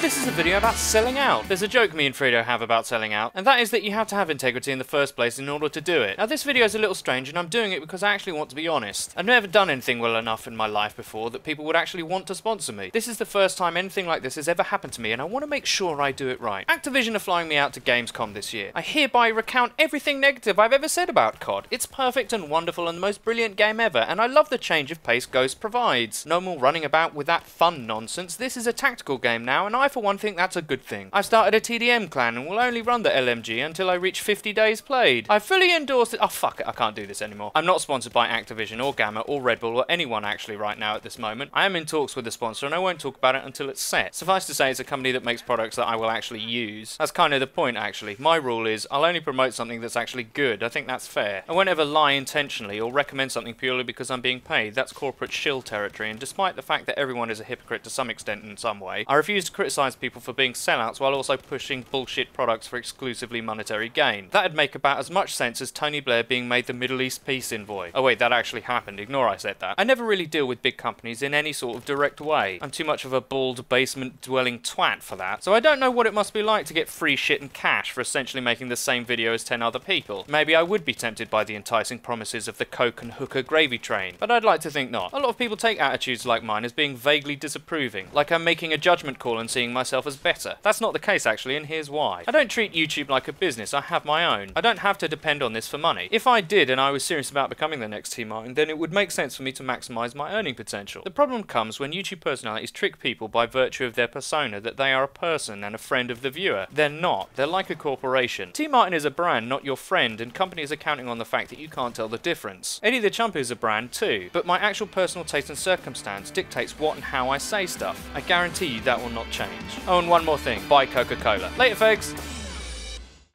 this is a video about selling out. There's a joke me and Fredo have about selling out, and that is that you have to have integrity in the first place in order to do it. Now this video is a little strange, and I'm doing it because I actually want to be honest. I've never done anything well enough in my life before that people would actually want to sponsor me. This is the first time anything like this has ever happened to me, and I want to make sure I do it right. Activision are flying me out to Gamescom this year. I hereby recount everything negative I've ever said about COD. It's perfect and wonderful and the most brilliant game ever, and I love the change of pace Ghost provides. No more running about with that fun nonsense. This is a tactical game now, and I for one think that's a good thing. I've started a TDM clan and will only run the LMG until I reach 50 days played. I fully endorse it. Oh fuck it, I can't do this anymore. I'm not sponsored by Activision or Gamma or Red Bull or anyone actually right now at this moment. I am in talks with the sponsor and I won't talk about it until it's set. Suffice to say, it's a company that makes products that I will actually use. That's kind of the point actually. My rule is I'll only promote something that's actually good. I think that's fair. I won't ever lie intentionally or recommend something purely because I'm being paid. That's corporate shill territory, and despite the fact that everyone is a hypocrite to some extent in some way, I refuse to criticise people for being sellouts while also pushing bullshit products for exclusively monetary gain. That'd make about as much sense as Tony Blair being made the Middle East peace envoy. Oh wait, that actually happened. Ignore I said that. I never really deal with big companies in any sort of direct way. I'm too much of a bald basement-dwelling twat for that, so I don't know what it must be like to get free shit and cash for essentially making the same video as 10 other people. Maybe I would be tempted by the enticing promises of the Coke and hooker gravy train, but I'd like to think not. A lot of people take attitudes like mine as being vaguely disapproving, like I'm making a judgment call and seeing myself as better. That's not the case actually, and here's why. I don't treat YouTube like a business, I have my own. I don't have to depend on this for money. If I did and I was serious about becoming the next T Martin, then it would make sense for me to maximise my earning potential. The problem comes when YouTube personalities trick people by virtue of their persona that they are a person and a friend of the viewer. They're not. They're like a corporation. T Martin is a brand, not your friend, and companies are counting on the fact that you can't tell the difference. Eddie the Chump is a brand too, but my actual personal taste and circumstance dictates what and how I say stuff. I guarantee you that will not change. Oh, and one more thing. Buy Coca-Cola. Later, folks!